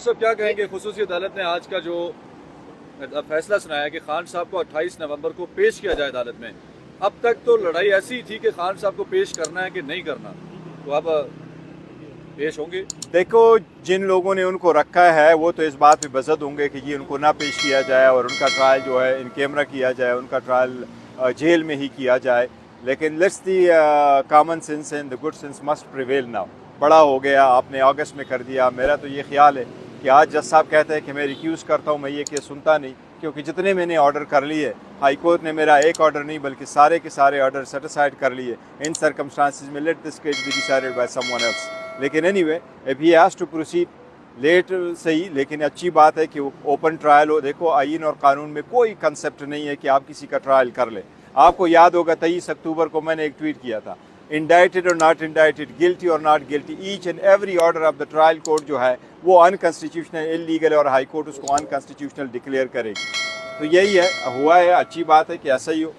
गौर साहब क्या कहेंगे, खुसूसी अदालत ने आज का जो फैसला सुनाया कि खान साहब को 28 नवंबर को पेश किया जाए अदालत में। अब तक तो लड़ाई ऐसी थी कि खान साहब को पेश करना है कि नहीं करना, तो अब पेश होंगे। देखो, जिन लोगों ने उनको रखा है वो तो इस बात पे बज़द होंगे कि जी उनको ना पेश किया जाए और उनका ट्रायल जो है इन कैमरा किया जाए, उनका ट्रायल जेल में ही किया जाए। लेकिन let's the common sense and the good sense must prevail now. बड़ा हो गया, आपने अगस्त में कर दिया। मेरा तो ये ख्याल है कि आज जज साहब कहते हैं कि मैं रिक्यूज़ करता हूँ, मैं ये केस सुनता नहीं, क्योंकि जितने मैंने ऑर्डर कर लिए, हाई कोर्ट ने मेरा एक ऑर्डर नहीं बल्कि सारे के सारे ऑर्डर सेटिस्फाइड कर लिए। इन सर्कमस्टांसिस में let this case be decided by someone else. लेकिन anyway, if he has to proceed let सही, लेकिन अच्छी बात है कि ओपन ट्रायल हो। देखो, आईन और कानून में कोई कंसेप्ट नहीं है कि आप किसी का ट्रायल कर ले। आपको याद होगा 23 अक्टूबर को मैंने एक ट्वीट किया था, इंडाइटेड और नॉट इंडाइटेड, गिल्टी और not guilty, each and every order of the trial court जो है वो अनकॉन्स्टिट्यूशनल, इलीगल है और हाई कोर्ट उसको अनकॉन्स्टिट्यूशनल डिक्लेयर करेगी। तो यही है, हुआ है, अच्छी बात है कि ऐसा ही हो।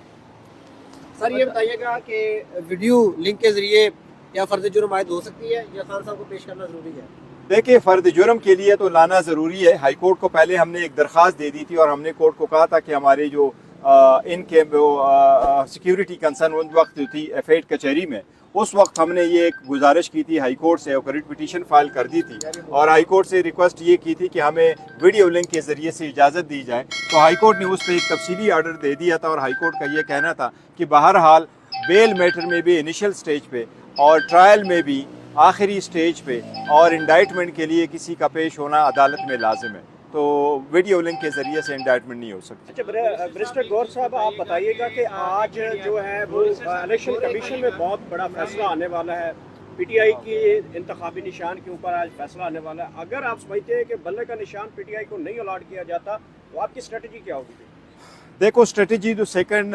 सर ये बताइएगा कि वीडियो लिंक के जरिए क्या फर्ज जुर्म आयद हो सकती है या खान साहब को पेश करना जरूरी है? देखिए, फ़र्द जुर्म के लिए तो लाना ज़रूरी है। हाई कोर्ट को पहले हमने एक दरख्वास्त दे दी थी और हमने कोर्ट को कहा था कि हमारे जो इनके सिक्योरिटी कंसर्न उस वक्त थी एफेड कचहरी में, उस वक्त हमने ये एक गुजारिश की थी हाई कोर्ट से और रिट पिटीशन फाइल कर दी थी और हाई कोर्ट से रिक्वेस्ट ये की थी कि हमें वीडियो लिंक के ज़रिए से इजाज़त दी जाए। तो हाई कोर्ट ने उस पर एक तफसीली आर्डर दे दिया था और हाई कोर्ट का ये कहना था कि बहरहाल बेल मैटर में भी इनिशियल स्टेज पे और ट्रायल में भी आखिरी स्टेज पे और इंडाइटमेंट के लिए किसी का पेश होना अदालत में लाजिम है। तो वीडियो लिंक के जरिए से इंडाइटमेंट नहीं हो सकती। अच्छा, बैरिस्टर गौर साहब, आप बताइएगा कि आज जो है वो इलेक्शन कमीशन में बहुत बड़ा फैसला आने वाला है। पीटीआई की इंतखाबी निशान के ऊपर आज फैसला आने वाला है। अगर आप समझते हैं कि बल्ले का निशान पीटीआई को नहीं अलॉट किया जाता तो आपकी स्ट्रेटजी क्या होगी? देखो, स्ट्रेटजी तो सेकंड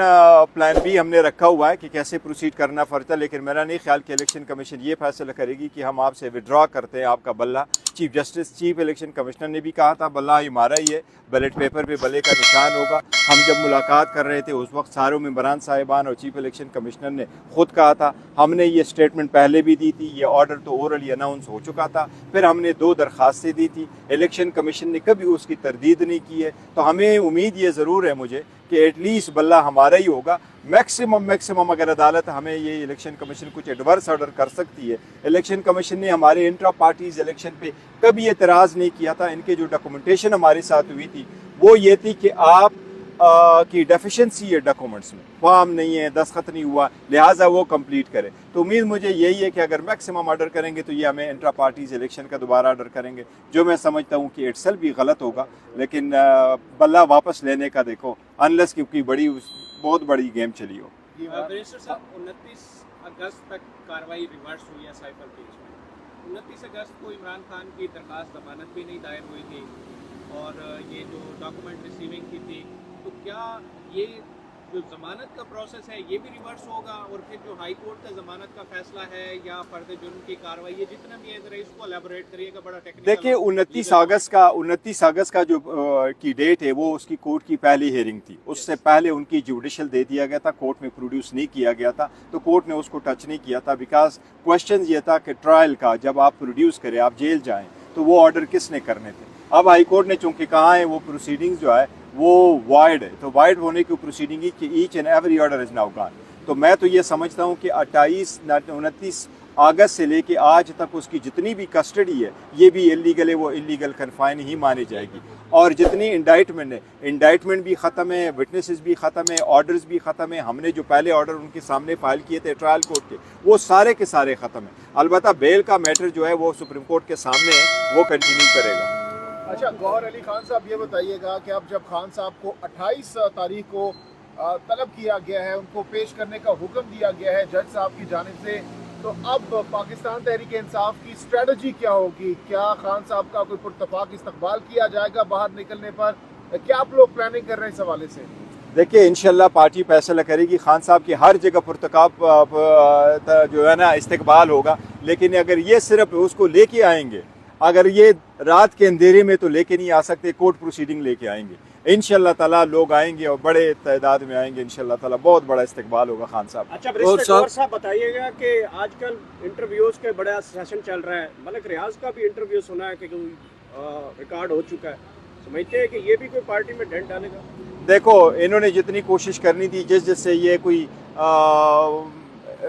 प्लान भी हमने रखा हुआ है कि कैसे प्रोसीड करना पड़ता है, लेकिन मेरा नहीं ख्याल कि इलेक्शन कमीशन ये फैसला करेगी कि हम आपसे विड्रॉ करते हैं आपका बल्ला। Chief justice, chief election commissioner ने भी कहा था बल्ला हमारा ही है, बैलेट पेपर पे बल्ले का निशान होगा। हम जब मुलाकात कर रहे थे उस वक्त सारों मेंबरान साहिबान और चीफ इलेक्शन कमिश्नर ने खुद कहा था, हमने ये स्टेटमेंट पहले भी दी थी, ये ऑर्डर तो ओरली अनाउंस हो चुका था। फिर हमने 2 दरख्वास्तें दी थी, इलेक्शन कमीशन ने कभी उसकी तरदीद नहीं की है। तो हमें उम्मीद ये ज़रूर है मुझे कि एटलीस्ट बल्ला हमारा ही होगा। मैक्सिमम अगर अदालत हमें ये इलेक्शन कमीशन कुछ एडवर्स ऑर्डर कर सकती है। इलेक्शन कमीशन ने हमारे इंट्रा पार्टीज इलेक्शन पे कभी एतराज़ नहीं किया था। इनके जो डॉक्यूमेंटेशन हमारे साथ हुई थी वो ये थी कि आप की डेफिशिएंसी है डॉक्यूमेंट्स में, फॉर्म नहीं है, दस्तखत नहीं हुआ, लिहाजा वो कंप्लीट करें। तो उम्मीद मुझे यही है कि अगर मैक्सिमम ऑर्डर करेंगे तो ये हमें इंट्रा पार्टीज इलेक्शन का दोबारा ऑर्डर करेंगे, जो मैं समझता हूँ कि इट्सेल्फ भी गलत होगा। लेकिन बल्ला वापस लेने का देखो, अनलेस क्योंकि बहुत बड़ी गेम चली हो। बैरिस्टर साहब, 29 अगस्त तक कार्रवाई रिवर्स हुई है साइफर केस में। 29 अगस्त को इमरान खान की दरखास्त जमानत भी नहीं दायर हुई थी और ये जो डॉक्यूमेंट रिसीविंग की थी, तो क्या ये जो जमानत का प्रोसेस है ये भी रिवर्स होगा और फिर जो हाई कोर्ट का जमानत का फैसला है या फर्द जुर्म की कार्रवाई, ये जितना भी है जरा इसको एलैबोरेट करिएगा, बड़ा टेक्निकल। देखिए, 29 अगस्त का जो की डेट है वो उसकी कोर्ट की पहली हियरिंग थी। उससे पहले उनकी जुडिशल दे दिया गया था, कोर्ट में प्रोड्यूस नहीं किया गया था, तो कोर्ट ने उसको टच नहीं किया था। बिकॉज क्वेश्चन ये था कि ट्रायल का जब आप प्रोड्यूस करें, आप जेल जाएं, तो वो ऑर्डर किसने करने थे। अब हाई कोर्ट ने चूंकि कहा है वो प्रोसीडिंग्स जो है वो वाइड है, तो वाइड होने की प्रोसीडिंग की each and every order is now gone. तो मैं तो ये समझता हूँ कि 29 अगस्त से लेके आज तक उसकी जितनी भी कस्टडी है ये भी इलीगल है, वो इलीगल कन्फाइन ही मानी जाएगी। और जितनी इंडाइटमेंट है, इंडाइटमेंट भी ख़त्म है, विटनेसेस भी ख़त्म है, ऑर्डर्स भी ख़त्म है। हमने जो पहले ऑर्डर उनके सामने फाइल किए थे ट्रायल कोर्ट के, वो सारे के सारे ख़त्म है। अलबत्ता बेल का मैटर जो है वो सुप्रीम कोर्ट के सामने है, वो कंटिन्यू करेगा। अच्छा, गौहर अली खान साहब, ये बताइएगा कि अब जब खान साहब को 28 तारीख को तलब किया गया है, उनको पेश करने का हुक्म दिया गया है जज साहब की जानिब से, तो अब पाकिस्तान तहरीक इंसाफ की स्ट्रेटजी क्या होगी? क्या खान साहब का कोई पुरतफाक इस्तकबाल किया जाएगा बाहर निकलने पर? क्या आप लोग प्लानिंग कर रहे हैं इस हवाले से? देखिए, इंशाल्लाह पार्टी फैसला करेगी। खान साहब की हर जगह पुरतकाब जो है ना इस्तकबाल होगा, लेकिन अगर ये सिर्फ उसको लेके आएंगे, अगर ये रात के अंधेरे में तो लेके नहीं आ सकते, कोर्ट प्रोसीडिंग लेके आएंगे। इंशाल्लाह ताला लोग आएंगे और बड़े तादाद में आएंगे, इंशाल्लाह ताला बहुत बड़ा इस्तकबाल होगा खान साहब। अच्छा, बैरिस्टर गौर साहब बताइएगा कि आजकल इंटरव्यूज के बड़ा सेशन चल रहा है, मलिक रियाज का भी इंटरव्यू सुना है कि रिकॉर्ड हो चुका है, समझते हैं कि ये भी कोई पार्टी में डेंट डालेगा? देखो, इन्होंने जितनी कोशिश करनी थी, जिससे ये कोई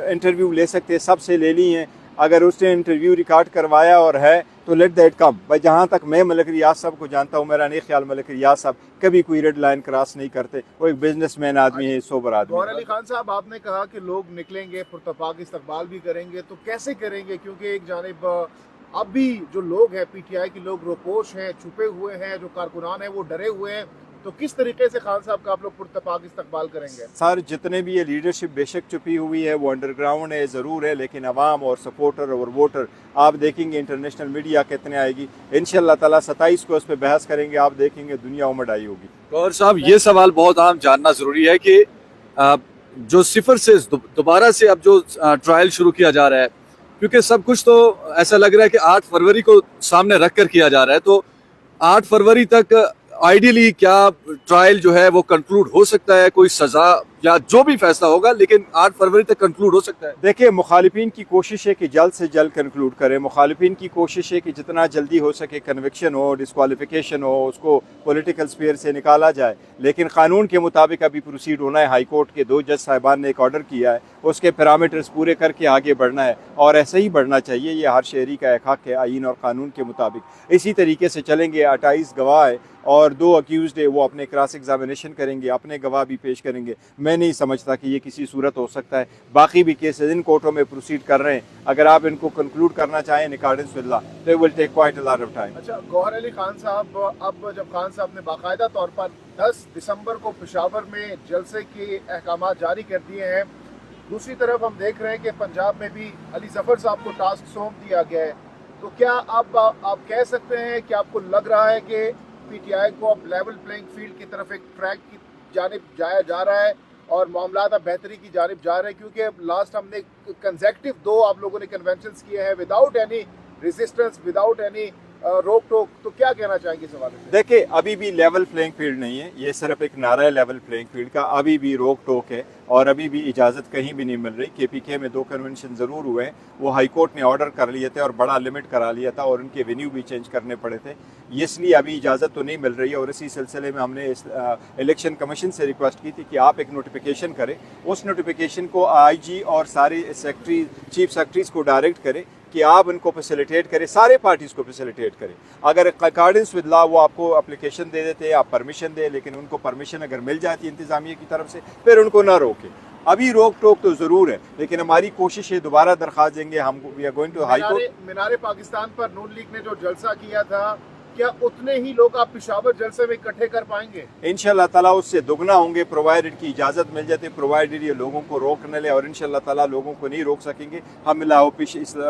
इंटरव्यू ले सकते सबसे ले ली हैं। अगर उसने इंटरव्यू रिकॉर्ड करवाया और है तो लेट दैट कम। भाई जहाँ तक मैं मलिक रियाज साहब को जानता हूँ, मेरा नहीं ख्याल मलिक रियाज साहब कभी कोई रेड लाइन क्रॉस नहीं करते। वो एक बिजनेसमैन आदमी है, सोबर आदमी। गौहर अली खान साहब, आपने कहा कि लोग निकलेंगे, पुरतपाक इस्तकबाल भी करेंगे, तो कैसे करेंगे? क्योंकि एक जानिब अब भी जो लोग हैं पीटीआई के लोग रोपोश हैं, छुपे हुए हैं, जो कारकुनान हैं वो डरे हुए हैं, तो किस तरीके से खान साहब का आप लोग पुरतपाक इस्तकबाल करेंगे? सर, जितने भी ये लीडरशिप बेशक छुपी हुई है, वो अंडरग्राउंड है ज़रूर है, लेकिन अवाम और सपोर्टर और वोटर आप देखेंगे, इंटरनेशनल मीडिया कितने आएगी। इंशाल्लाह ताला 27 को उस पर बहस करेंगे, आप देखेंगे दुनिया उमड़ आई होगी। गौहर साहब, ये सवाल बहुत आम जानना ज़रूरी है कि जो सिफर से दोबारा से अब जो ट्रायल शुरू किया जा रहा है, क्योंकि सब कुछ तो ऐसा लग रहा है कि 8 फरवरी को सामने रख कर किया जा रहा है, तो 8 फरवरी तक आइडियली क्या ट्रायल जो है वो कंक्लूड हो सकता है, कोई सजा या जो भी फैसला होगा, लेकिन 8 फरवरी तक कंक्लूड हो सकता है। देखिए, मुखालिफिन की कोशिश है कि जल्द से जल्द कंक्लूड करें। मुखालिफिन की कोशिश है कि जितना जल्दी हो सके कन्विक्शन हो, डिस्क्वालिफिकेशन हो, उसको पॉलिटिकल स्फीयर से निकाला जाए। लेकिन कानून के मुताबिक अभी प्रोसीड होना है। हाई कोर्ट के 2 जज साहिबान ने एक ऑर्डर किया है, उसके पैरामीटर्स पूरे करके आगे बढ़ना है, और ऐसे ही बढ़ना चाहिए। ये हर शहरी का एक हक है आईन और कानून के मुताबिक। इसी तरीके से चलेंगे। 28 गवाह है और 2 अक्यूज्ड है, वो अपने क्रॉस एग्जामिनेशन करेंगे, अपने गवाह भी पेश करेंगे। मैं नहीं समझता कि ये किसी सूरत हो सकता है। बाकी भी केसेस इन कोर्टों में प्रोसीड कर रहे हैं, अगर आप इनको कंक्लूड करना चाहें in according with law, they will take quite a lot of time. अच्छा गौहर अली खान साहब, अब जब खान साहब ने बाकायदा तौर पर 10 दिसंबर को पेशावर में जलसे के अहकाम जारी कर दिए हैं, दूसरी तरफ हम देख रहे हैं कि पंजाब में भी अली जफर साहब को टास्क सौंप दिया गया है, तो क्या आप कह सकते हैं कि आपको लग रहा है कि पीटीआई को अब लेवल प्लेइंग फील्ड की तरफ एक ट्रैक की जानिब जाया जा रहा है और मामला अब बेहतरी की जानिब जा रहे हैं? क्योंकि अब लास्ट हमने कंसेक्टिव 2 आप लोगों ने कन्वेंशंस किए हैं without any resistance, without any रोक टोक, तो क्या कहना चाहेंगे इस हवाले से? देखिए, अभी भी लेवल प्लेइंग फील्ड नहीं है, ये सिर्फ एक नारा है लेवल प्लेइंग फील्ड का। अभी भी रोक टोक है और अभी भी इजाज़त कहीं भी नहीं मिल रही। केपीके में 2 कन्वेंशन ज़रूर हुए हैं, वो हाई कोर्ट ने ऑर्डर कर लिए थे और बड़ा लिमिट करा लिया था और उनके वेन्यू भी चेंज करने पड़े थे, इसलिए अभी इजाज़त तो नहीं मिल रही है। और इसी सिलसिले में हमने इलेक्शन कमीशन से रिक्वेस्ट की थी कि आप एक नोटिफिकेशन करें, उस नोटिफिकेशन को आईजी और सारे सेक्रेटरी, चीफ सेक्रेटरीज को डायरेक्ट करें कि आप इनको फैसिलिटेट करें, सारे पार्टीज़ को फैसिलिटेट करें। अगर अकॉर्डिंग्स विद लॉ वो आपको एप्लीकेशन दे देते हैं, आप परमिशन दें, लेकिन उनको परमिशन अगर मिल जाती है इंतज़ामिया की तरफ से, फिर उनको ना रोकें। अभी रोक टोक तो ज़रूर है, लेकिन हमारी कोशिश है, दोबारा दरख्वास्त देंगे हम, we are going to high court. मीनारे पाकिस्तान पर नून लीग ने जो जलसा किया था, क्या उतने ही लोग आप पेशावर जलसे में इकट्ठे कर पाएंगे? इंशाल्लाह ताला उससे दुगना होंगे, प्रोवाइडेड की इजाज़त मिल जाती है, प्रोवाइडेड ये लोगों को रोक न ले, और इंशाल्लाह ताला लोगों को नहीं रोक सकेंगे। हम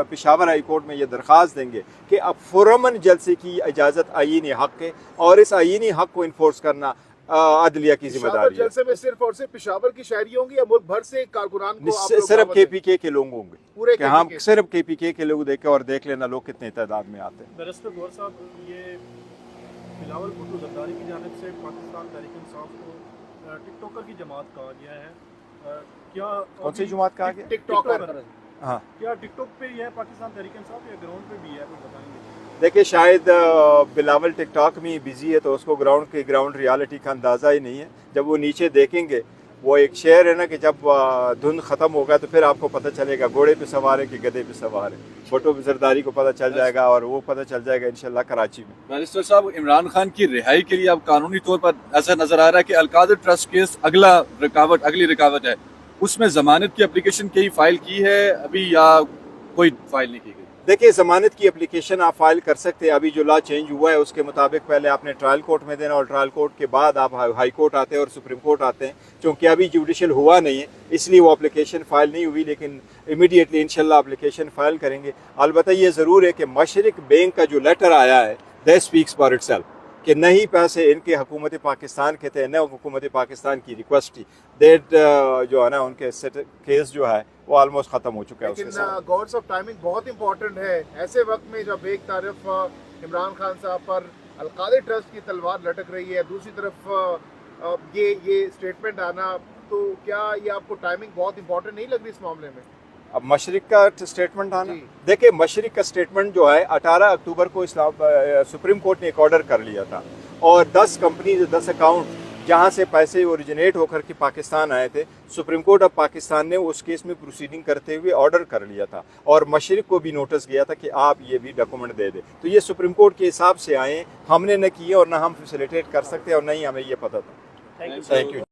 पेशावर हाई कोर्ट में ये दरख्वास्त देंगे कि अब फुरमन जलसे की इजाज़त आईनी हक़ है और इस आईनी हक़ को इन्फोर्स करना अदलिया की जिम्मेदारी है। जलसे में सिर्फ और सिर्फ पेशावर की शहरी होंगी या मुल्क भर से कारकुनान को? सिर्फ केपीके के लोग होंगे, पूरे कि हम सिर्फ केपीके के लोग देखें और देख लेना लोग कितने तादाद में आते हैं। बैरिस्टर गौहर साहब, ये बिलावल भुट्टो जरदारी की जानिब से पाकिस्तान तहरीक इंसाफ को टिकटॉकर की जमात कहा गया है, क्या कौन सी जमात कहा गया? टिकटॉकर। हाँ, क्या टिकटॉक पे ही है पाकिस्तान तहरीक इंसाफ या ग्राउंड पे भी है, कुछ बताएंगे? देखिए, शायद बिलावल टिकटॉक में बिजी है तो उसको ग्राउंड रियलिटी का अंदाज़ा ही नहीं है। जब वो नीचे देखेंगे, वो एक शेर है ना कि जब धुंध ख़त्म होगा तो फिर आपको पता चलेगा घोड़े पे सवार है कि गधे पे सवार है। भुट्टो जरदारी को पता चल जाएगा और वो पता चल जाएगा इंशाल्लाह कराची में। बैरिस्टर साहब, इमरान खान की रिहाई के लिए अब कानूनी तौर पर ऐसा नजर आ रहा है कि अलकादर ट्रस्ट केस अगली रिकावट है, उसमें जमानत की एप्लीकेशन कहीं फाइल की है अभी या कोई फाइल नहीं की गई? देखिए, ज़मानत की एप्लीकेशन आप फाइल कर सकते हैं। अभी जो लॉ चेंज हुआ है उसके मुताबिक पहले आपने ट्रायल कोर्ट में देना और ट्रायल कोर्ट के बाद आप हाई कोर्ट आते हैं और सुप्रीम कोर्ट आते हैं। चूँकि अभी जुडिशल हुआ नहीं है इसलिए वो एप्लीकेशन फ़ाइल नहीं हुई, लेकिन इमीडिएटली इंशाल्लाह एप्लीकेशन फ़ाइल करेंगे। अलबत्ता ये ज़रूर है कि मशरिक बैंक का जो लेटर आया है दैट स्पीक्स फॉर इटसेल्फ कि नहीं पैसे इनके हुकूमत पाकिस्तान के थे, न हुकूमत पाकिस्तान की रिक्वेस्ट थी। डेट जो है ना उनके केस जो है वो ऑलमोस्ट ख़त्म हो चुका है। लेकिन गौर साहब, टाइमिंग बहुत इंपॉर्टेंट है ऐसे वक्त में जब एक तरफ इमरान खान साहब पर अलकादर ट्रस्ट की तलवार लटक रही है, दूसरी तरफ ये स्टेटमेंट आना, तो क्या ये आपको टाइमिंग बहुत इंपॉर्टेंट नहीं लग रही इस मामले में? अब मशरिक का स्टेटमेंट आना, देखिए मशरिक का स्टेटमेंट जो है 18 अक्टूबर को सुप्रीम कोर्ट ने एक ऑर्डर कर लिया था और 10 कंपनी 10 अकाउंट जहां से पैसे ओरिजिनेट होकर के पाकिस्तान आए थे, सुप्रीम कोर्ट ऑफ पाकिस्तान ने उस केस में प्रोसीडिंग करते हुए ऑर्डर कर लिया था और मशरिक को भी नोटिस गया था कि आप ये भी डॉक्यूमेंट दे दें। तो ये सुप्रीम कोर्ट के हिसाब से आए, हमने न किए और न हम फैसिलिटेट कर सकते और न ही हमें ये पता था। Thank you. Thank you.